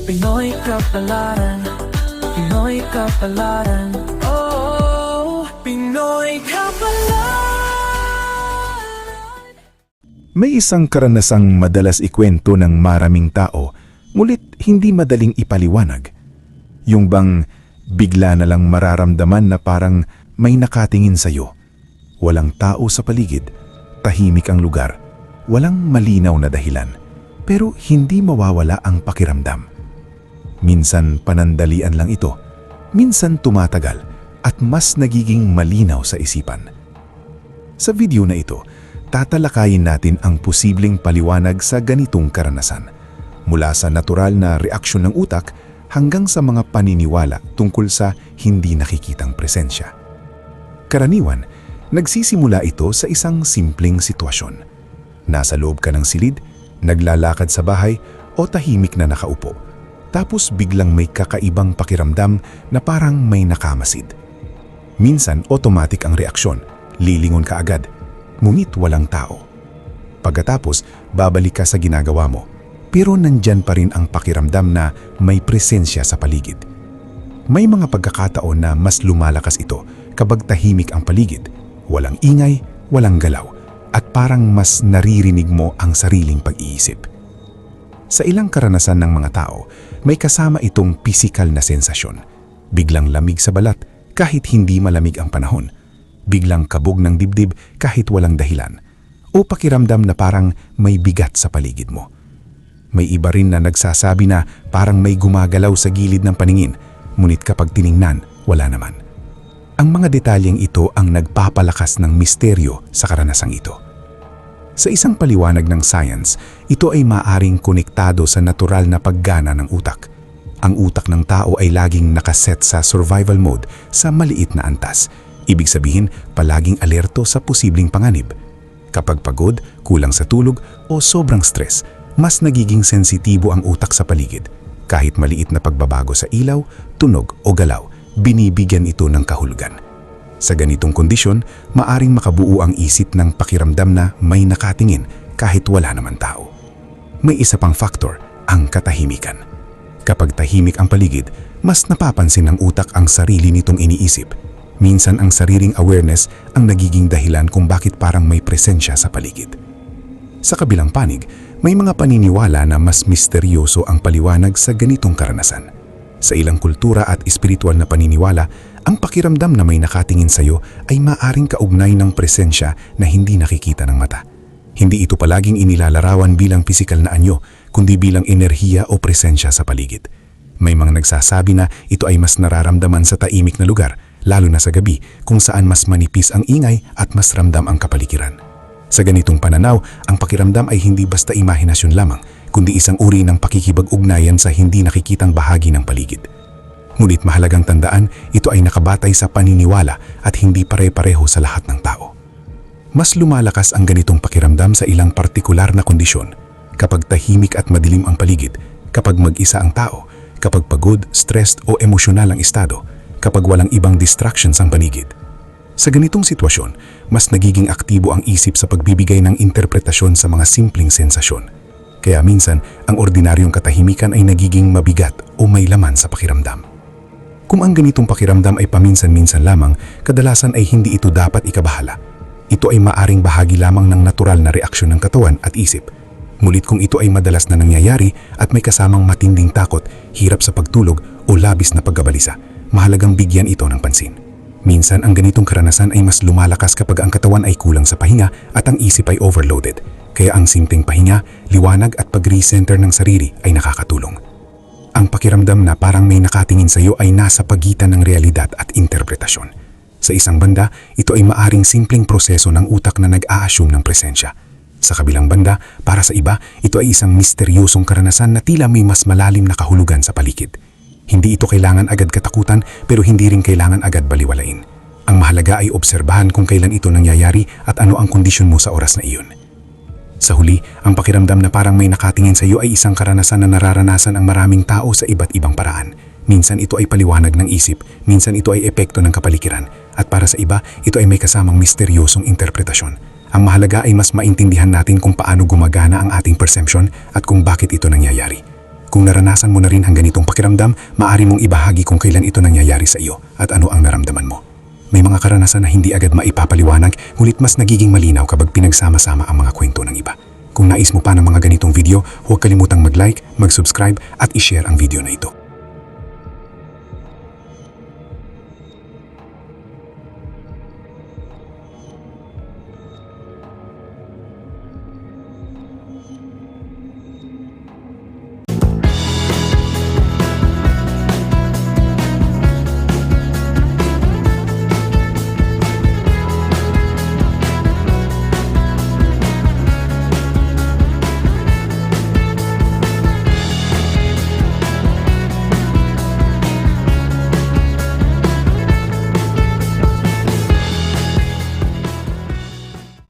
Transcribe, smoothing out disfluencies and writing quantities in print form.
Pinoy Kapalaran, Pinoy Kapalaran, oh, Pinoy Kapalaran. May isang karanasang madalas ikwento ng maraming tao, ngunit hindi madaling ipaliwanag. Yung bang bigla na lang mararamdaman na parang may nakatingin sa'yo. Walang tao sa paligid, tahimik ang lugar, walang malinaw na dahilan, pero hindi mawawala ang pakiramdam. Minsan panandalian lang ito, minsan tumatagal at mas nagiging malinaw sa isipan. Sa video na ito, tatalakayin natin ang posibleng paliwanag sa ganitong karanasan, mula sa natural na reaksyon ng utak hanggang sa mga paniniwala tungkol sa hindi nakikitang presensya. Karaniwan, nagsisimula ito sa isang simpleng sitwasyon. Nasa loob ka ng silid, naglalakad sa bahay o tahimik na nakaupo. Tapos biglang may kakaibang pakiramdam na parang may nakamasid. Minsan automatic ang reaksyon, lilingon ka agad, ngunit walang tao. Pagkatapos, babalik ka sa ginagawa mo, pero nandyan pa rin ang pakiramdam na may presensya sa paligid. May mga pagkakataon na mas lumalakas ito kapag tahimik ang paligid, walang ingay, walang galaw, at parang mas naririnig mo ang sariling pag-iisip. Sa ilang karanasan ng mga tao, may kasama itong pisikal na sensasyon. Biglang lamig sa balat kahit hindi malamig ang panahon. Biglang kabog ng dibdib kahit walang dahilan. O pakiramdam na parang may bigat sa paligid mo. May iba rin na nagsasabi na parang may gumagalaw sa gilid ng paningin, ngunit kapag tiningnan, wala naman. Ang mga detalyeng ito ang nagpapalakas ng misteryo sa karanasang ito. Sa isang paliwanag ng science, ito ay maaring konektado sa natural na paggana ng utak. Ang utak ng tao ay laging nakaset sa survival mode sa maliit na antas. Ibig sabihin, palaging alerto sa posibleng panganib. Kapag pagod, kulang sa tulog o sobrang stress, mas nagiging sensitibo ang utak sa paligid. Kahit maliit na pagbabago sa ilaw, tunog o galaw, binibigyan ito ng kahulugan. Sa ganitong kondisyon, maaring makabuo ang isip ng pakiramdam na may nakatingin kahit wala naman tao. May isa pang faktor, ang katahimikan. Kapag tahimik ang paligid, mas napapansin ng utak ang sarili nitong iniisip. Minsan ang sariling awareness ang nagiging dahilan kung bakit parang may presensya sa paligid. Sa kabilang panig, may mga paniniwala na mas misteryoso ang paliwanag sa ganitong karanasan. Sa ilang kultura at espiritual na paniniwala, ang pakiramdam na may nakatingin sa iyo ay maaring kaugnay ng presensya na hindi nakikita ng mata. Hindi ito palaging inilalarawan bilang pisikal na anyo, kundi bilang enerhiya o presensya sa paligid. May mga nagsasabi na ito ay mas nararamdaman sa tahimik na lugar, lalo na sa gabi kung saan mas manipis ang ingay at mas ramdam ang kapaligiran. Sa ganitong pananaw, ang pakiramdam ay hindi basta imahinasyon lamang, kundi isang uri ng pakikipag-ugnayan sa hindi nakikitang bahagi ng paligid. Ngunit mahalagang tandaan, ito ay nakabatay sa paniniwala at hindi pare-pareho sa lahat ng tao. Mas lumalakas ang ganitong pakiramdam sa ilang partikular na kondisyon, kapag tahimik at madilim ang paligid, kapag mag-isa ang tao, kapag pagod, stressed o emosyonal ang estado, kapag walang ibang distractions ang paligid. Sa ganitong sitwasyon, mas nagiging aktibo ang isip sa pagbibigay ng interpretasyon sa mga simpleng sensasyon. Kaya minsan, ang ordinaryong katahimikan ay nagiging mabigat o may laman sa pakiramdam. Kung ang ganitong pakiramdam ay paminsan-minsan lamang, kadalasan ay hindi ito dapat ikabahala. Ito ay maaring bahagi lamang ng natural na reaksyon ng katawan at isip. Ngunit kung ito ay madalas na nangyayari at may kasamang matinding takot, hirap sa pagtulog o labis na pagkabalisa, mahalagang bigyan ito ng pansin. Minsan ang ganitong karanasan ay mas lumalakas kapag ang katawan ay kulang sa pahinga at ang isip ay overloaded. Kaya ang simpleng pahinga, liwanag at pag-recenter ng sarili ay nakakatulong. Ang pakiramdam na parang may nakatingin sa iyo ay nasa pagitan ng realidad at interpretasyon. Sa isang banda, ito ay maaring simpleng proseso ng utak na nag-a-assume ng presensya. Sa kabilang banda, para sa iba, ito ay isang misteryosong karanasan na tila may mas malalim na kahulugan sa paligid. Hindi ito kailangan agad katakutan pero hindi rin kailangan agad baliwalain. Ang mahalaga ay obserbahan kung kailan ito nangyayari at ano ang kondisyon mo sa oras na iyon. Sa huli, ang pakiramdam na parang may nakatingin sa iyo ay isang karanasan na nararanasan ang maraming tao sa iba't ibang paraan. Minsan ito ay paliwanag ng isip, minsan ito ay epekto ng kapaligiran, at para sa iba, ito ay may kasamang misteryosong interpretasyon. Ang mahalaga ay mas maintindihan natin kung paano gumagana ang ating perception at kung bakit ito nangyayari. Kung naranasan mo na rin ang ganitong pakiramdam, maaari mong ibahagi kung kailan ito nangyayari sa iyo at ano ang naramdaman mo. May mga karanasan na hindi agad maipapaliwanag, ngunit mas nagiging malinaw kapag pinagsama-sama ang mga kwento ng iba. Kung nais mo pa ng mga ganitong video, huwag kalimutang mag-like, mag-subscribe at i-share ang video na ito.